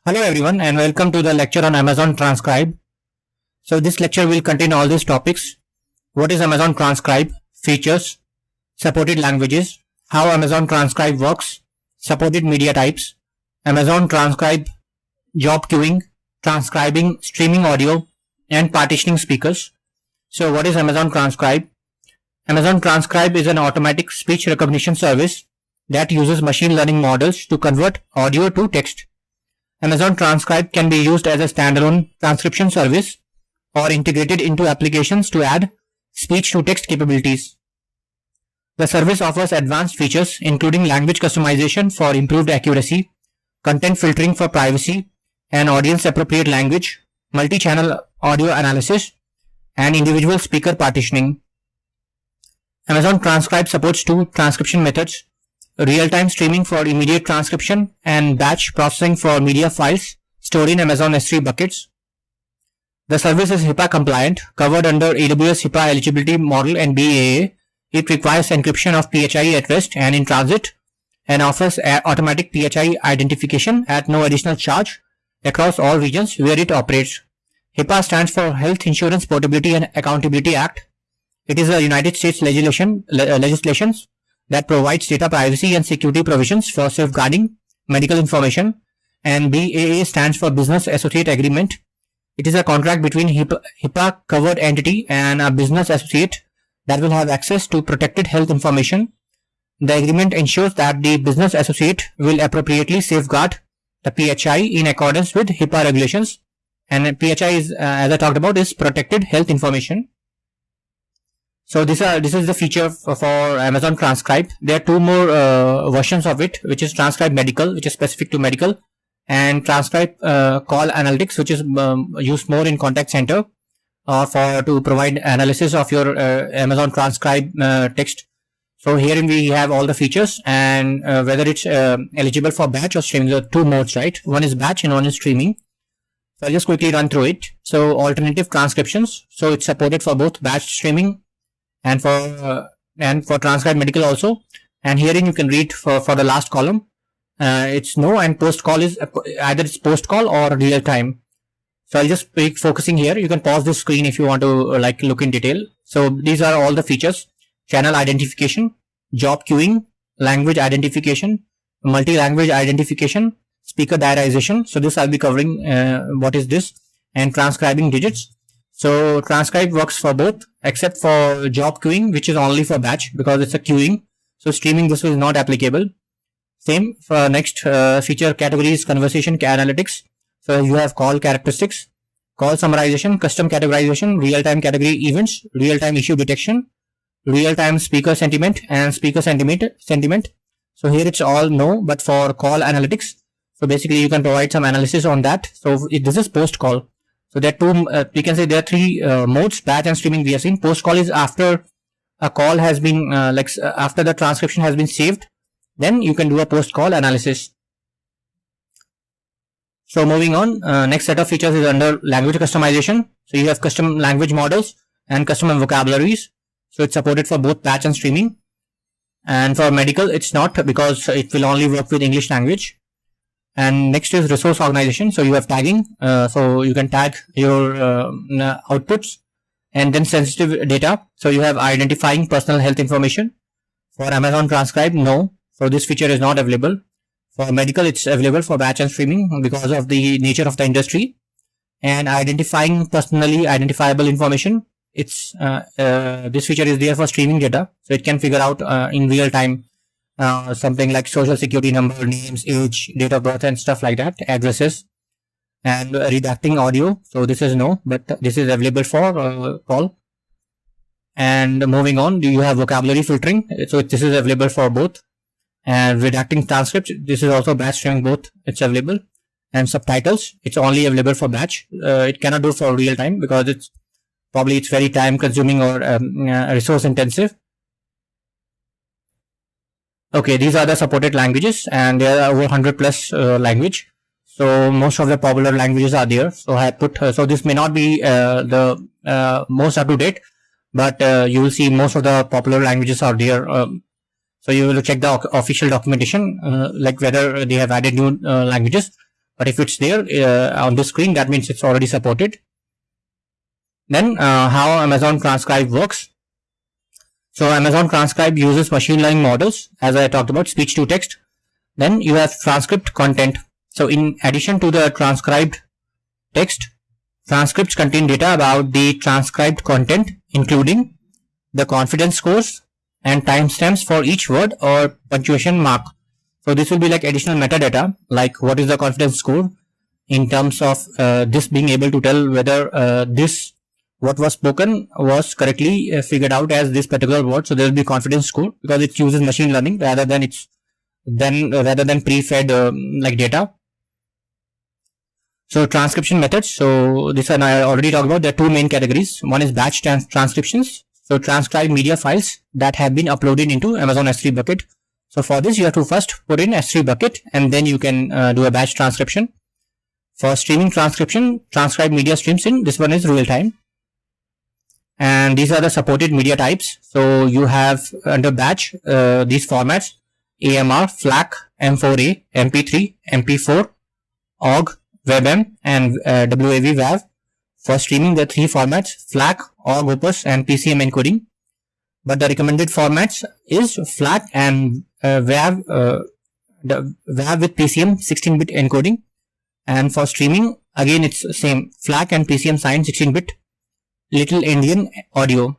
Hello everyone and welcome to the lecture on Amazon Transcribe. So this lecture will contain all these topics. What is Amazon Transcribe? Features, supported languages, how Amazon Transcribe works, supported media types, Amazon Transcribe, job queuing, transcribing streaming audio, and partitioning speakers. So what is Amazon Transcribe? Amazon Transcribe is an automatic speech recognition service that uses machine learning models to convert audio to text. Amazon Transcribe can be used as a standalone transcription service or integrated into applications to add speech-to-text capabilities. The service offers advanced features including language customization for improved accuracy, content filtering for privacy and audience-appropriate language, multi-channel audio analysis, and individual speaker partitioning. Amazon Transcribe supports two transcription methods: real-time streaming for immediate transcription and batch processing for media files stored in Amazon S3 buckets. The service is HIPAA compliant, covered under AWS HIPAA eligibility model and BAA. It requires encryption of PHI at rest and in transit and offers automatic PHI identification at no additional charge across all regions where it operates. HIPAA stands for Health Insurance Portability and Accountability Act. It is a United States legislation that provides data privacy and security provisions for safeguarding medical information, and BAA stands for Business Associate Agreement. It is a contract between HIPAA covered entity and a business associate that will have access to protected health information. The agreement ensures that the business associate will appropriately safeguard the PHI in accordance with HIPAA regulations, and PHI is, as I talked about, is protected health information. So this is the feature for Amazon Transcribe. There are two more versions of it, which is Transcribe Medical, which is specific to medical, and Transcribe Call Analytics, which is used more in contact center to provide analysis of your Amazon Transcribe text. So herein we have all the features and whether it's eligible for batch or streaming. There are two modes, right? One is batch and one is streaming. So I'll just quickly run through it. So alternative transcriptions. So it's supported for both batch streaming and for Transcribe Medical also. And herein you can read for the last column, it's no, and post call is either it's post call or real time. So I'll just be focusing here. You can pause this screen if you want to look in detail. So these are all the features: channel identification, job queuing, language identification, multi-language identification, speaker diarization. So this I'll be covering what is this, and transcribing digits. So Transcribe works for both except for job queuing, which is only for batch because it's a queuing. So streaming, this is not applicable. Same for next feature categories: conversation analytics. So you have call characteristics, call summarization, custom categorization, real-time category events, real-time issue detection, real-time speaker sentiment and speaker sentiment. So here it's all no, but for call analytics, so basically you can provide some analysis on that. So this is post call. So there are two, we can say there are three modes: batch and streaming. We have seen post call is after a call has been after the transcription has been saved, then you can do a post call analysis. So moving on, next set of features is under language customization. So you have custom language models and custom vocabularies. So it's supported for both batch and streaming. And for medical, it's not, because it will only work with English language. And next is resource organization. So you have tagging. So you can tag your outputs, and then sensitive data. So you have identifying personal health information. For Amazon Transcribe, no. So this feature is not available. For medical, it's available for batch and streaming because of the nature of the industry. And identifying personally identifiable information, it's this feature is there for streaming data. So it can figure out in real time something like social security number, names, age, date of birth and stuff like that, addresses. And redacting audio, so this is no, but this is available for call. And moving on, you have vocabulary filtering, so this is available for both. And redacting transcripts, this is also batch streaming, both it's available. And subtitles, it's only available for batch. It cannot do for real time because it's very time consuming or resource intensive. Okay, these are the supported languages, and there are over 100 plus language. So most of the popular languages are there. So I put so this may not be the most up to date, but you will see most of the popular languages are there. So you will check the official documentation, like whether they have added new languages. But if it's there on the screen, that means it's already supported. Then how Amazon Transcribe works. So Amazon Transcribe uses machine learning models, as I talked about, speech to text. Then you have transcript content. So in addition to the transcribed text, transcripts contain data about the transcribed content, including the confidence scores and timestamps for each word or punctuation mark. So this will be like additional metadata, like what is the confidence score in terms of this being able to tell whether this what was spoken was correctly figured out as this particular word. So there will be confidence score because it uses machine learning rather than pre-fed like data. So transcription methods. So this one I already talked about. There are two main categories. One is batch transcriptions. So transcribe media files that have been uploaded into Amazon S3 bucket. So for this, you have to first put in S3 bucket and then you can do a batch transcription. For streaming transcription, transcribe media streams in. This one is real time. And these are the supported media types. So you have under batch these formats: AMR, FLAC, M4A, MP3, MP4, OGG, WebM, and WAV WAV. For streaming, there are three formats: FLAC, OGG Opus, and PCM encoding. But the recommended formats is FLAC and WAV, the WAV with PCM 16-bit encoding. And for streaming, again it's same, FLAC and PCM signed 16-bit Little Indian audio.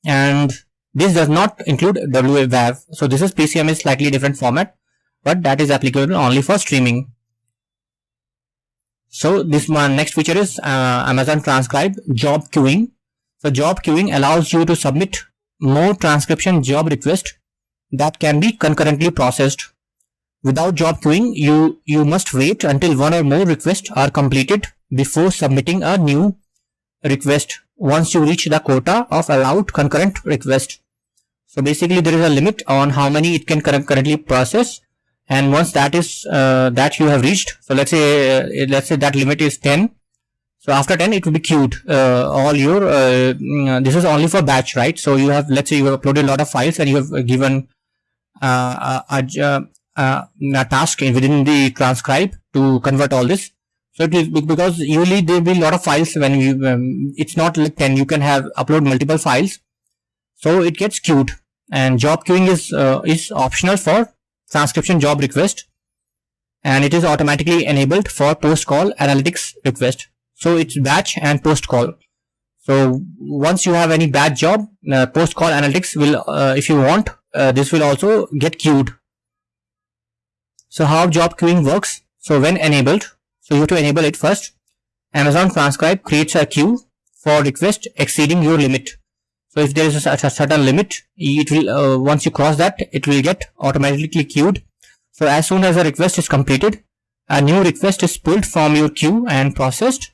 And this does not include WAV WAV. So this is PCM is slightly different format, but that is applicable only for streaming. So this one next feature is Amazon Transcribe job queuing. So job queuing allows you to submit more transcription job requests that can be concurrently processed. Without job queuing, you must wait until one or more requests are completed before submitting a new request once you reach the quota of allowed concurrent requests. So basically there is a limit on how many it can currently process, and once that is that you have reached, so let's say that limit is 10. So after 10 it will be queued. All your this is only for batch, right? So you have, let's say you have uploaded a lot of files and you have given a task within the transcribe to convert all this. So it is because usually there will be a lot of files when you it's not like 10, you can have upload multiple files, so it gets queued. And job queuing is optional for transcription job request, and it is automatically enabled for post call analytics request. So it's batch and post call. So once you have any batch job, post call analytics will if you want this will also get queued. So how job queuing works? So when enabled, so you have to enable it first. Amazon Transcribe creates a queue for request exceeding your limit. So if there is a certain limit, it will once you cross that, it will get automatically queued. So as soon as a request is completed, a new request is pulled from your queue and processed.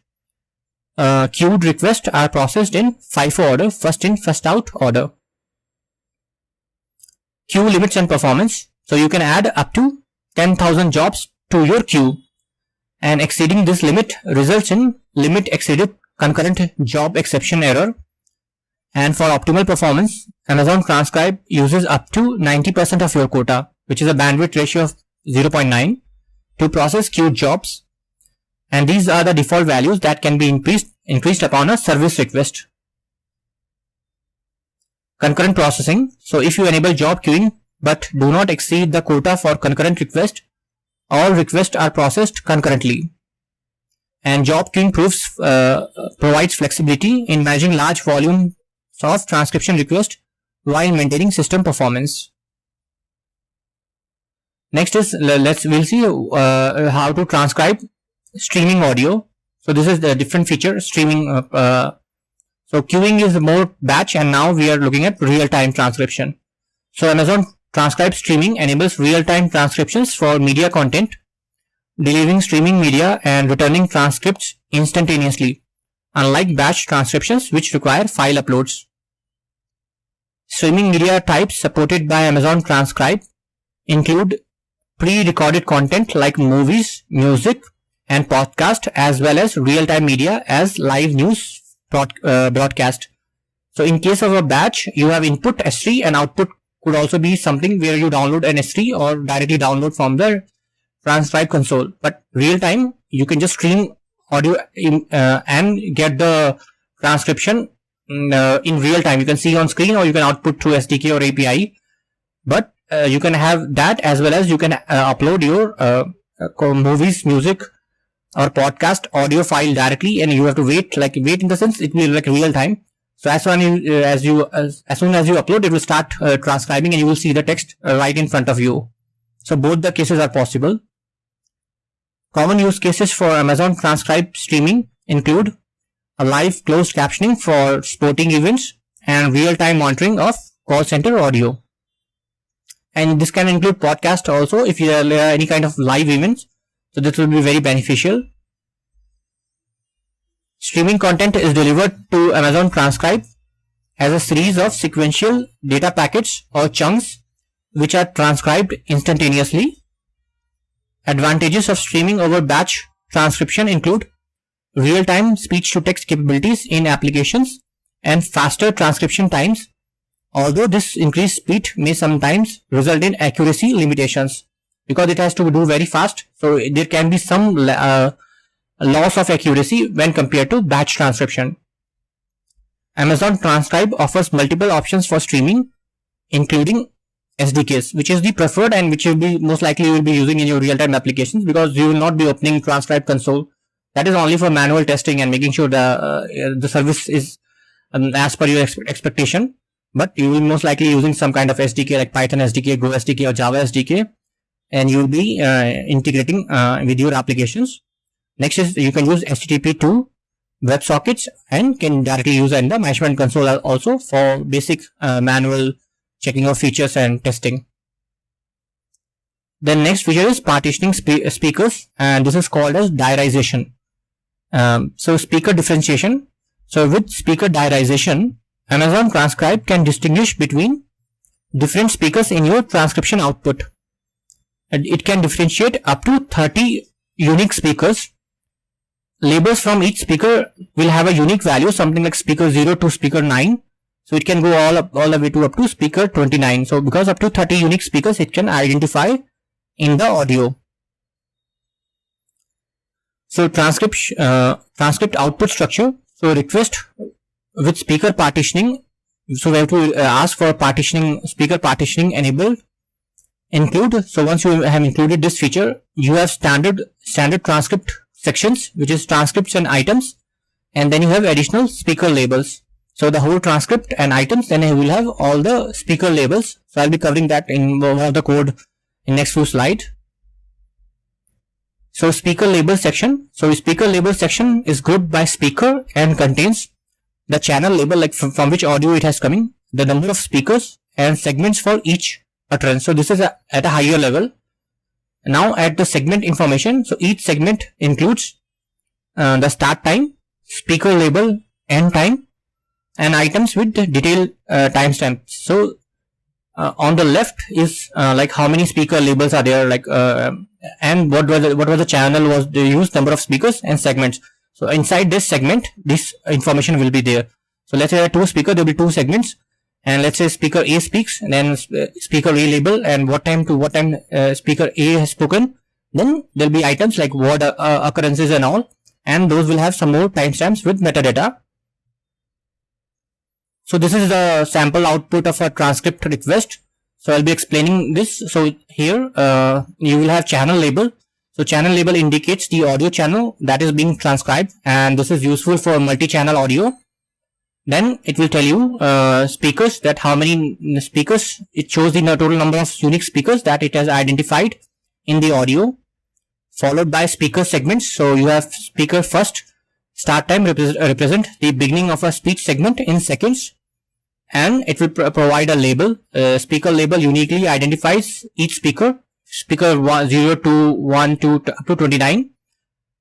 Queued requests are processed in FIFO order, first in first out order. Queue limits and performance. So you can add up to 10,000 jobs to your queue, and exceeding this limit results in limit exceeded concurrent job exception error. And for optimal performance, Amazon Transcribe uses up to 90% of your quota, which is a bandwidth ratio of 0.9, to process queued jobs. And these are the default values that can be increased upon a service request. Concurrent processing. So if you enable job queuing but do not exceed the quota for concurrent request, all requests are processed concurrently. And job queuing provides flexibility in managing large volumes of transcription requests while maintaining system performance. Next is we'll see how to transcribe streaming audio. So this is the different feature, streaming. So queuing is more batch, and now we are looking at real-time transcription. So Amazon Transcribe streaming enables real-time transcriptions for media content, delivering streaming media and returning transcripts instantaneously, unlike batch transcriptions which require file uploads. Streaming media types supported by Amazon Transcribe include pre-recorded content like movies, music, and podcast, as well as real-time media as live news broadcast. So in case of a batch, you have input S3 and output could also be something where you download an S3 or directly download from the Transcribe console. But real time, you can just stream audio and get the transcription in real time. You can see on screen, or you can output through SDK or API. But you can have that, as well as you can upload your movies, music, or podcast audio file directly, and you have to wait in the sense it will be like real time. So as soon as you upload, it will start transcribing, and you will see the text right in front of you. So both the cases are possible. Common use cases for Amazon Transcribe streaming include a live closed captioning for sporting events and real-time monitoring of call center audio. And this can include podcast also if you have any kind of live events. So this will be very beneficial. Streaming content is delivered to Amazon Transcribe as a series of sequential data packets or chunks which are transcribed instantaneously. Advantages of streaming over batch transcription include real-time speech-to-text capabilities in applications and faster transcription times, although this increased speed may sometimes result in accuracy limitations because it has to do very fast. So there can be some loss of accuracy when compared to batch transcription. Amazon Transcribe offers multiple options for streaming, including SDKs, which is the preferred and which will be most likely you will be using in your real-time applications, because you will not be opening Transcribe console. That is only for manual testing and making sure the service is as per your expectation. But you will most likely using some kind of SDK like Python SDK, Go SDK, or Java SDK, and you will be integrating with your applications. Next is you can use HTTP to WebSockets and can directly use in the management console also for basic manual checking of features and testing. The next feature is partitioning speakers, and this is called as diarization. So speaker differentiation. So with speaker diarization, Amazon Transcribe can distinguish between different speakers in your transcription output. And it can differentiate up to 30 unique speakers. Labels from each speaker will have a unique value, something like speaker 0 to speaker 9. So it can go all the way to up to speaker 29. So because up to 30 unique speakers, it can identify in the audio. So transcript output structure. So request with speaker partitioning. So we have to ask for partitioning, speaker partitioning enabled. Include. So once you have included this feature, you have standard transcript sections, which is transcripts and items, and then you have additional speaker labels. So the whole transcript and items, then you will have all the speaker labels. So I'll be covering that in one of the code in next few slides. So speaker label section. So speaker label section is grouped by speaker and contains the channel label, like from which audio it has coming, the number of speakers and segments for each utterance. So this is at a higher level. Now at the segment information, so each segment includes the start time, speaker label, end time, and items with detailed timestamp. So on the left is like how many speaker labels are there, like and what was the channel was the used, number of speakers and segments. So inside this segment, this information will be there. So let's say there are two speakers, there will be two segments, and let's say speaker A speaks, and then speaker A label, and what time to what time speaker A has spoken. Then there will be items like word occurrences and all, and those will have some more timestamps with metadata. So this is the sample output of a transcript request. So I'll be explaining this. So here you will have channel label. So channel label indicates the audio channel that is being transcribed, and this is useful for multi-channel audio. Then it will tell you speakers, that how many speakers. It shows the total number of unique speakers that it has identified in the audio, followed by speaker segments. So you have speaker first. Start time represent the beginning of a speech segment in seconds, and it will provide a label. Speaker label uniquely identifies each speaker. Speaker 0 to 1 to up to 29,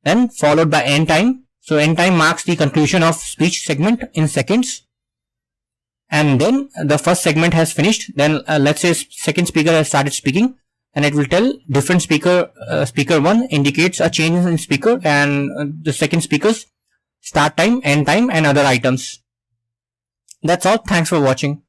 then followed by end time. So end time marks the conclusion of speech segment in seconds, and then the first segment has finished. Then let's say second speaker has started speaking, and it will tell different speaker. Speaker 1 indicates a change in speaker, and the second speaker's start time, end time, and other items. That's all. Thanks for watching.